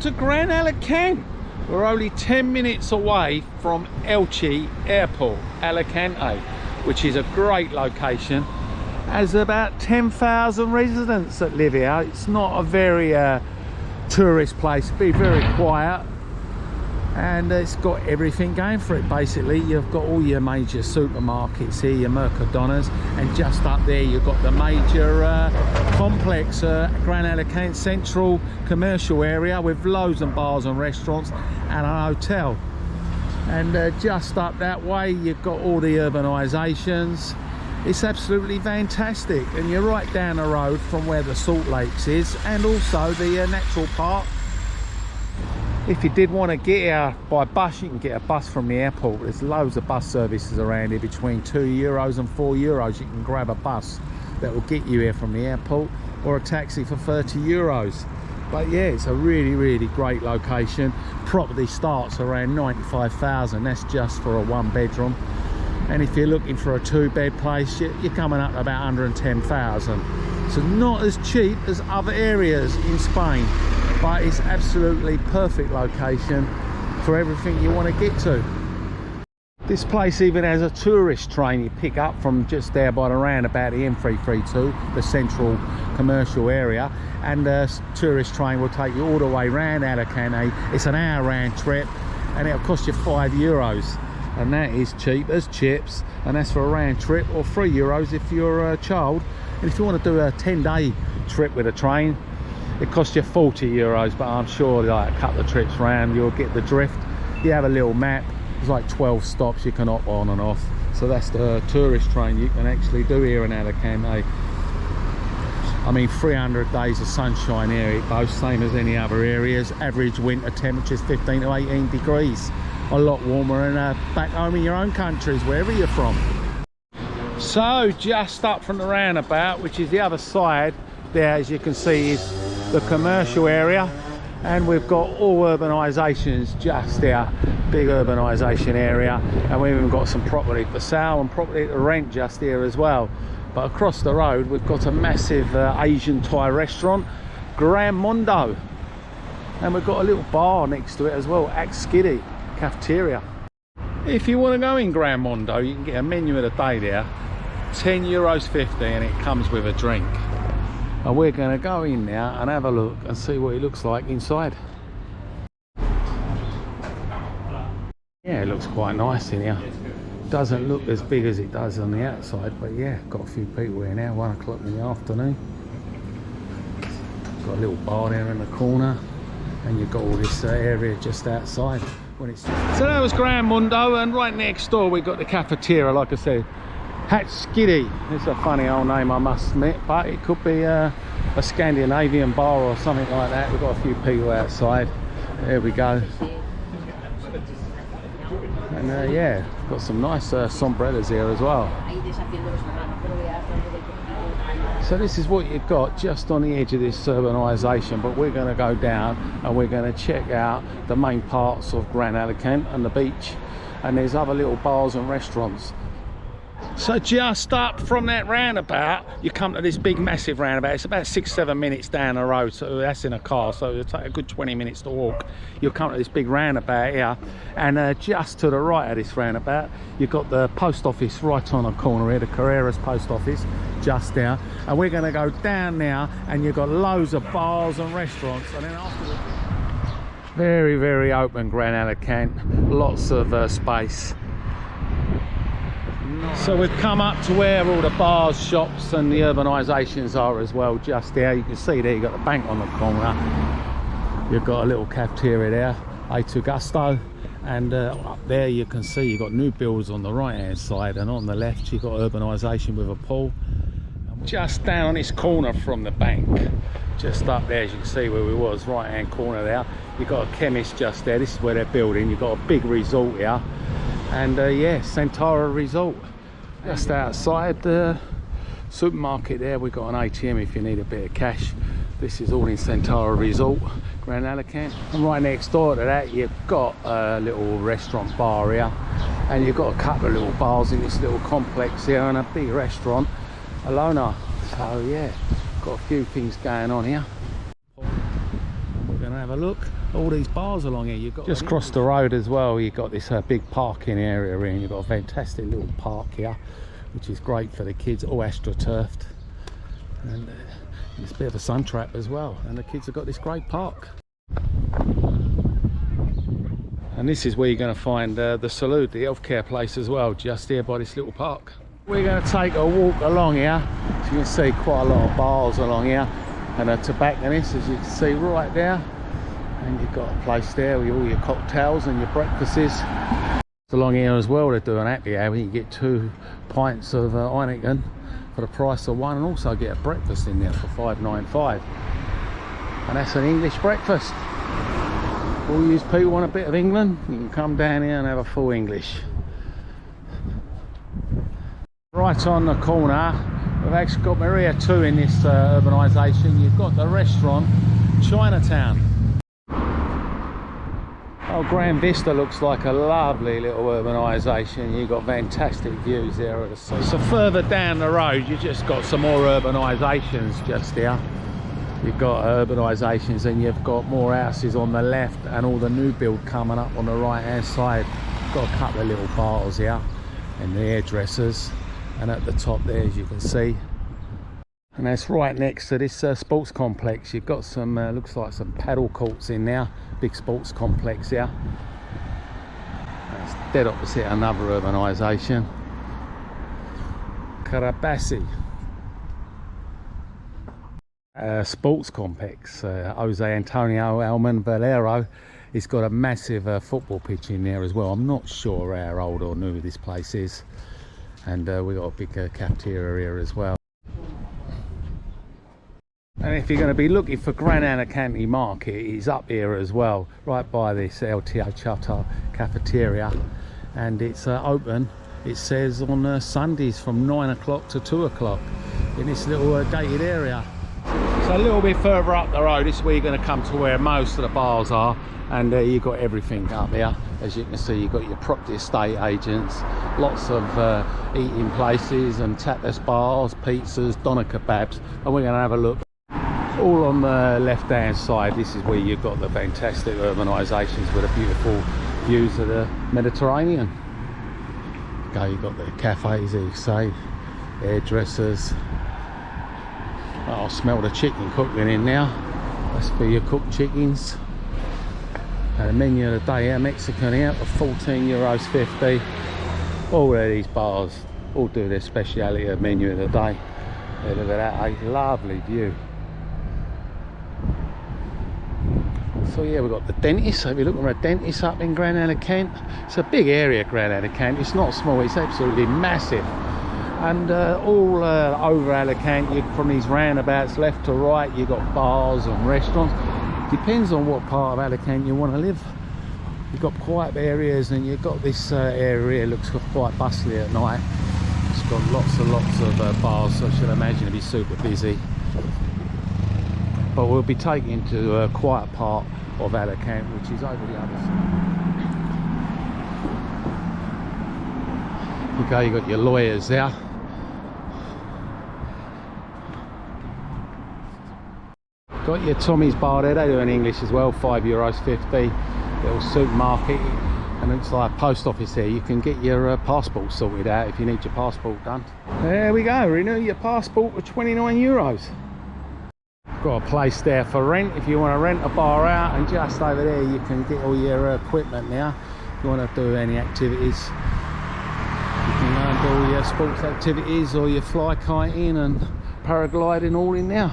to Gran Alacant. We're only 10 minutes away from Elche Airport, Alicante, which is a great location. Has about 10,000 residents that live here. It's not a very tourist place, be very quiet, and it's got everything going for it. Basically, you've got all your major supermarkets here, your Mercadonas, and just up there you've got the major complex, Gran Alacant Central commercial area with loads of bars and restaurants and a hotel. And just up that way you've got all the urbanisations. It's absolutely fantastic, and you're right down the road from where the Salt Lakes is, and also the natural park. If you did want to get here by bus, you can get a bus from the airport. There's loads of bus services around here. Between €2 and €4 you can grab a bus that will get you here from the airport, or a taxi for €30. But yeah, it's a really great location. Property starts around 95,000. That's just for a 1-bedroom. And if you're looking for a 2-bed place, you're coming up to about 110,000. So not as cheap as other areas in Spain, but it's absolutely perfect location for everything you want to get to. This place even has a tourist train you pick up from just there by the roundabout, the M332, the central commercial area, and the tourist train will take you all the way round Alicante. It's an hour round trip, and it'll cost you €5. And that is cheap as chips, and that's for a round trip, or €3 if you're a child. And if you want to do a 10-day trip with a train, it costs you €40, but I'm sure like a couple of trips round you'll get the drift. You have a little map, there's like 12 stops you can hop on and off. So that's the tourist train you can actually do here in Alicante. I mean, 300 days of sunshine here it boasts, same as any other areas. Average winter temperatures 15 to 18 degrees. A lot warmer than back home in your own countries, wherever you're from. So just up from the roundabout, which is the other side there, as you can see, is the commercial area, and we've got all urbanisations just there, big urbanisation area, and we've even got some property for sale and property to rent just here as well. But across the road we've got a massive Asian Thai restaurant, Gran Mondo, and we've got a little bar next to it as well, Skiddy cafeteria. If you want to go in Gran Mondo, you can get a menu of the day there, €10.50, and it comes with a drink. And we're going to go in now and have a look and see what it looks like inside. Yeah, it looks quite nice in here. Doesn't look as big as it does on the outside, but yeah, got a few people here now, 1 o'clock in the afternoon. Got a little bar there in the corner, and you've got all this area just outside. So that was Gran Mondo, and right next door we've got the cafeteria, like I said, Skiddy. It's a funny old name, I must admit, but it could be a Scandinavian bar or something like that. We've got a few people outside. There we go. And yeah, got some nice sombreros here as well. So this is what you've got just on the edge of this urbanisation, but we're going to go down and we're going to check out the main parts of Gran Alacant and the beach, and there's other little bars and restaurants. So just up from that roundabout you come to this big massive roundabout. It's about 6-7 minutes down the road, so that's in a car, so it'll take a good 20 minutes to walk. You'll come to this big roundabout here, and just to the right of this roundabout you've got the post office right on the corner here, the Carreras post office just there, and we're going to go down now, and you've got loads of bars and restaurants, and then afterwards very open Gran Alacant, lots of space. So we've come up to where all the bars, shops and the urbanisations are as well, just there. You can see there you've got the bank on the corner, you've got a little cafeteria there, A2 Gusto, and up there you can see you've got new builds on the right hand side, and on the left you've got urbanisation with a pool. Just down on this corner from the bank, just up there, as you can see where we was, right hand corner there, you've got a chemist just there. This is where they're building. You've got a big resort here, and yeah, Centauro Resort. Just outside the supermarket there we've got an ATM if you need a bit of cash. This is all in Centauro Resort, Gran Alacant. And right next door to that you've got a little restaurant bar here, and you've got a couple of little bars in this little complex here, and a big restaurant, Alona. So yeah, got a few things going on here. We're going to have a look all these bars along here. You've got just across the road as well, you've got this big parking area here, and you've got a fantastic little park here, which is great for the kids, all astroturfed, and it's a bit of a sun trap as well, and the kids have got this great park. And this is where you're going to find the Salute, the healthcare place as well, just here by this little park. We're going to take a walk along here, so you can see quite a lot of bars along here, and a tobacconist, as you can see right there. And you've got a place there with all your cocktails and your breakfasts. Along here as well, they're doing happy hour. You can get 2 pints of Heineken for the price of 1, and also get a breakfast in there for $5.95. And that's an English breakfast. All you people want a bit of England, you can come down here and have a full English. Right on the corner, we've actually got Maria 2 in this urbanisation. You've got the restaurant Chinatown. Oh, Grand Vista looks like a lovely little urbanisation. You've got fantastic views there of the sea. So further down the road, you've just got some more urbanisations just here. You've got urbanisations, and you've got more houses on the left, and all the new build coming up on the right hand side. Got a couple of little bars here and the hairdressers, and at the top there, as you can see, and that's right next to this sports complex. You've got some looks like some paddle courts in there, big sports complex here. That's dead opposite another urbanisation, Carabassí sports complex. Jose Antonio Alman Valero, it's got a massive football pitch in there as well. I'm not sure how old or new this place is, and we've got a big cafeteria here as well. And if you're going to be looking for Gran Alacant market, it's up here as well, right by this LTO Chata cafeteria, and it's open, it says, on Sundays from 9 o'clock to 2 o'clock in this little gated area. So a little bit further up the road, this is where you're going to come to where most of the bars are, and you've got everything up here. As you can see, you've got your property estate agents, lots of eating places and tapas bars, pizzas, doner kebabs, and we're going to have a look. All on the left hand side, this is where you've got the fantastic urbanisations with the beautiful views of the Mediterranean. Okay, you've got the cafes, as you say, hairdressers. Oh, I smell the chicken cooking in now. That's for your cooked chickens. And the menu of the day here, Mexican here for €14.50. All of these bars all do their speciality of menu of the day. Yeah, look at that, a lovely view. So yeah, we've got the dentist. So if you're looking for a dentist up in Gran Alacant, it's a big area, Gran Alacant. It's not small, it's absolutely massive. And all over Alicante, from these roundabouts left to right, you've got bars and restaurants. Depends on what part of Alicante you want to live. You've got quiet areas, and you've got this area here, looks quite bustly at night. It's got lots and lots of bars, so I should imagine it'll be super busy. But we'll be taken into a quiet part of Alicante, which is over the other side. Okay, you've got your lawyers there. Got your Tommy's bar there, they do in English as well, €5.50. Little supermarket, and it's like a post office here. You can get your passport sorted out if you need your passport done. There we go, renew your passport for €29. Got a place there for rent if you want to rent a bar out, and just over there you can get all your equipment now. If you want to do any activities, you can do all your sports activities or your fly kiting and paragliding all in there.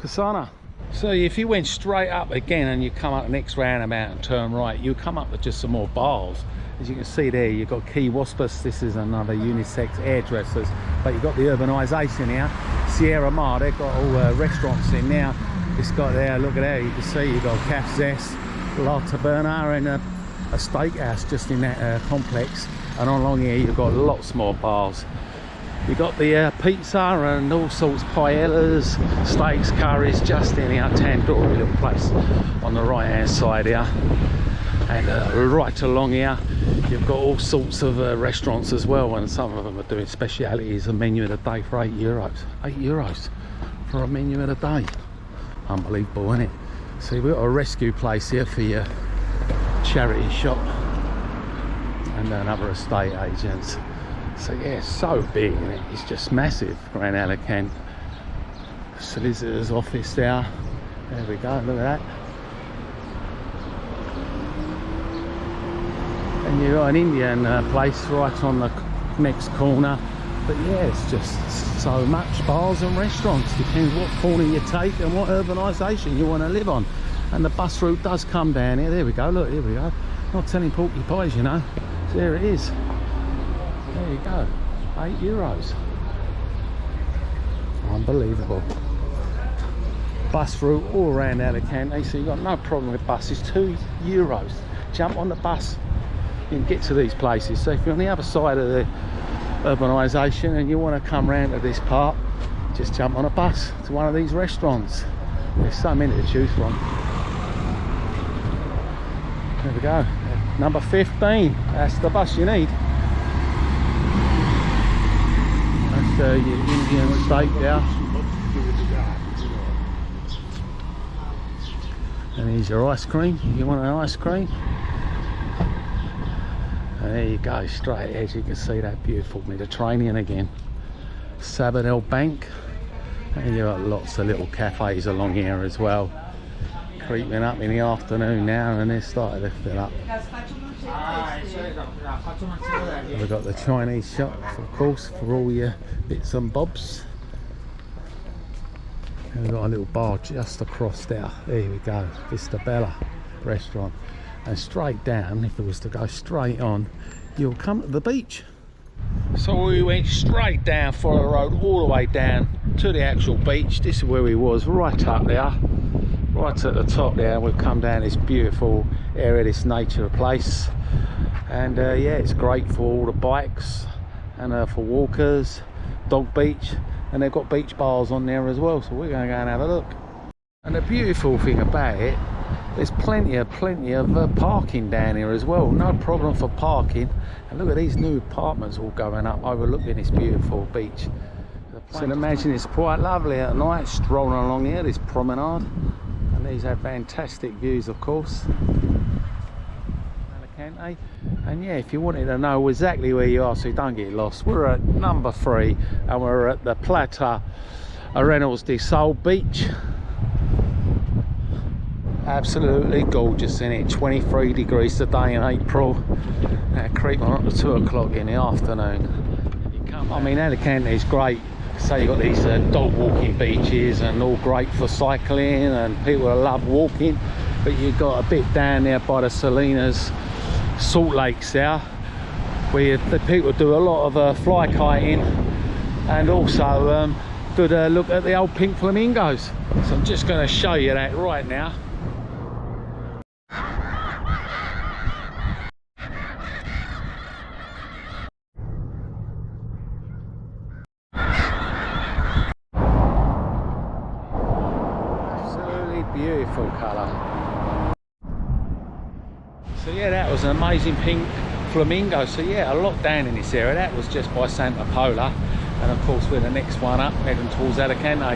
Kasana. So if you went straight up again and you come up the next roundabout and turn right, you come up with just some more bars. As you can see there, you've got Key Waspus. This is another unisex hairdressers, but you've got the urbanisation here. Sierra Mar, they've got all restaurants in now. It's got there, look at there, you can see you've got Caf Zest, La Taberna, and a steakhouse just in that complex. And along here you've got lots more bars. You've got the pizza and all sorts of paellas, steaks, curries, just in our tandoori little place on the right hand side here. And right along here you've got all sorts of restaurants as well, and some of them are doing specialities. A menu of the day for €8. €8 for a menu of the day. Unbelievable, isn't it? See, we've got a rescue place here for your charity shop and another estate agents. So yeah, it's so big, isn't it? It's just massive. Gran Alacant. Solicitor's office there. There we go, look at that. And you've got an Indian place right on the next corner. But yeah, it's just so much bars and restaurants. Depends what corner you take and what urbanisation you want to live on. And the bus route does come down here. There we go, look, here we go. Not telling porky pies, you know. So there it is. There you go, €8. Unbelievable. Bus route all around Alicante, so you've got no problem with buses. €2. Jump on the bus, you can get to these places. So if you're on the other side of the urbanisation and you want to come round to this part, just jump on a bus to one of these restaurants. There's so many to choose from. There we go, number 15, that's the bus you need. That's your Indian steakhouse. And here's your ice cream. You want an ice cream? And there you go, straight ahead. You can see that beautiful Mediterranean again. Sabadell Bank. And you've got lots of little cafes along here as well. Creeping up in the afternoon now, and they're starting to fill up. We've got the Chinese shops, of course, for all your bits and bobs. And we've got a little bar just across there. There we go, Vista Bella restaurant. And straight down, if it was to go straight on, you'll come to the beach. So we went straight down for the road, all the way down to the actual beach. This is where we was, right up there. Right at the top there, we've come down this beautiful area, this nature place. And yeah, it's great for all the bikes and for walkers, dog beach. And they've got beach bars on there as well, so we're going to go and have a look. And the beautiful thing about it, there's plenty of parking down here as well. No problem for parking. And look at these new apartments all going up overlooking this beautiful beach. So imagine it's quite lovely at night strolling along here, this promenade. And these have fantastic views, of course. Alicante. And yeah, if you wanted to know exactly where you are so you don't get lost, we're at number 3 and we're at the Plata Arenas de Sol beach. Absolutely gorgeous in it. 23 degrees today in April. Creeping on up to 2 o'clock in the afternoon. I mean, Alicante is great. So you've got these dog walking beaches and all great for cycling and people that love walking. But you've got a bit down there by the Salinas salt lakes there, where the people do a lot of fly kiting and also good look at the old pink flamingos. So I'm just going to show you that right now. Absolutely beautiful colour. So yeah, that was an amazing pink flamingo. So yeah, a lot down in this area. That was just by Santa Pola, and of course we're the next one up, heading towards Alicante.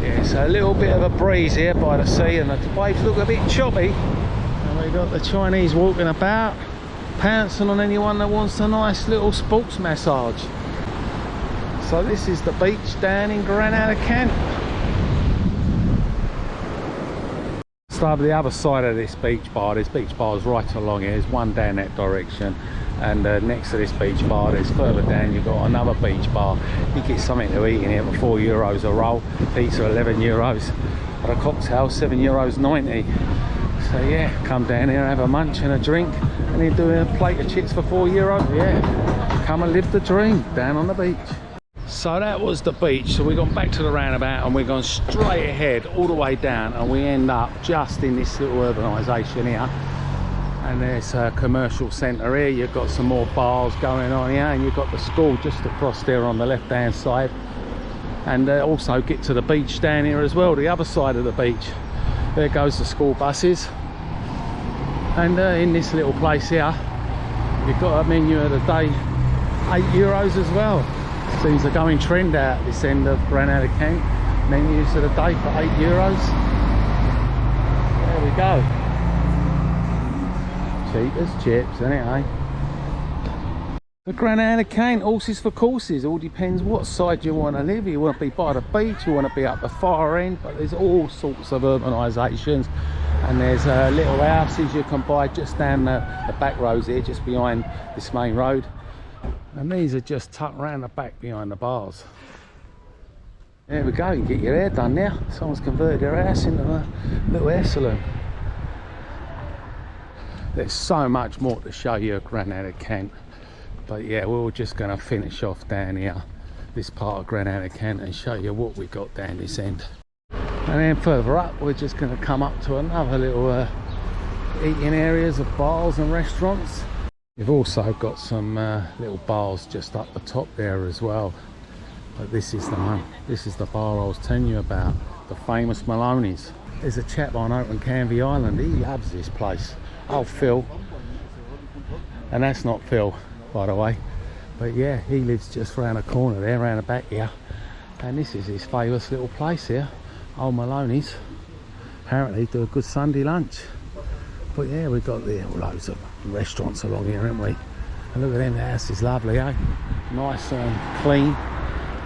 Yeah, so a little bit of a breeze here by the sea, and the waves look a bit choppy. And we've got the Chinese walking about, pouncing on anyone that wants a nice little sports massage. So this is the beach down in Gran Alacant. So over the other side of this beach bar, there's beach bars right along here. There's one down that direction, and next to this beach bar, there's further down, you've got another beach bar. You get something to eat in here for €4 a roll. Pizza €11, and a cocktail €7.90. So yeah, come down here, have a munch and a drink, and then do a plate of chips for €4. Yeah, come and live the dream down on the beach. So that was the beach. So we've gone back to the roundabout and we've gone straight ahead all the way down, and we end up just in this little urbanisation here. And there's a commercial centre here. You've got some more bars going on here, and you've got the school just across there on the left hand side. And also get to the beach down here as well, the other side of the beach. There goes the school buses. And in this little place here, you've got a menu of the day, €8 as well. Seems a going trend out this end of Gran Alacant. menus of the day for €8. There we go. Cheap as chips, isn't it, eh? The Gran Alacant, horses for courses. All depends what side you want to live. You want to be by the beach, you want to be up the far end, but there's all sorts of urbanisations, and there's little houses you can buy just down the back roads here, just behind this main road. And these are just tucked around the back behind the bars. There we go, you can get your hair done now. Someone's converted their house into a little hair salon. There's so much more to show you at Gran Alacant. But yeah, we're just going to finish off down here, this part of Gran Alacant, and show you what we got down this end. And then further up, we're just going to come up to another little eating areas of bars and restaurants. We've also got some little bars just up the top there as well. But this is the one. This is the bar I was telling you about, the famous Maloney's. There's a chap on Open Canvey Island. He loves this place. Oh, Phil. And that's not Phil, by the way, but yeah, he lives just round the corner there, round the back here, and this is his famous little place here, Old Maloney's. Apparently do a good Sunday lunch. But yeah, we've got there loads of restaurants along here, haven't we? And look at them, the house is lovely, eh? Nice and clean.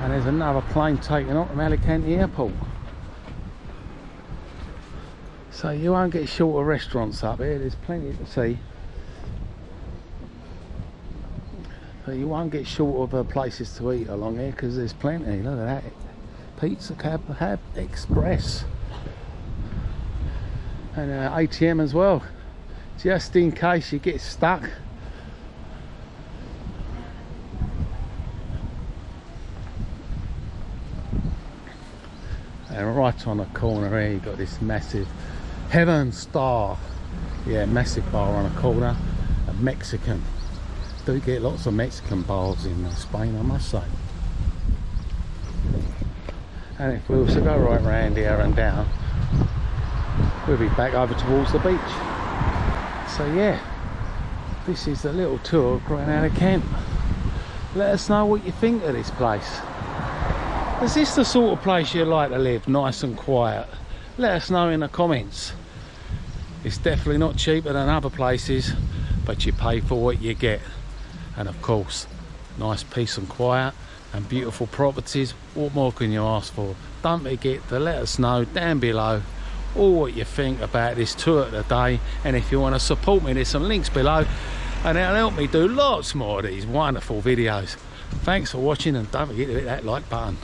And there's another plane taking off from Alicante Airport. So you won't get short of restaurants up here, there's plenty to see. But you won't get short of places to eat along here, because there's plenty. Look at that. Pizza Cab Express. And ATM as well, just in case you get stuck. And right on the corner here, you've got this massive Heaven Star. Yeah, massive bar on the corner. A Mexican. Do get lots of Mexican bars in Spain, I must say. And if we also go right round here and down, we'll be back over towards the beach. So yeah, this is a little tour of Gran Alacant. Let us know what you think of this place. Is this the sort of place you like to live, nice and quiet? Let us know in the comments. It's definitely not cheaper than other places, but you pay for what you get. And of course, nice peace and quiet and beautiful properties. What more can you ask for? Don't forget to let us know down below all what you think about this tour of the day. And if you want to support me, there's some links below, and it'll help me do lots more of these wonderful videos. Thanks for watching, and don't forget to hit that like button.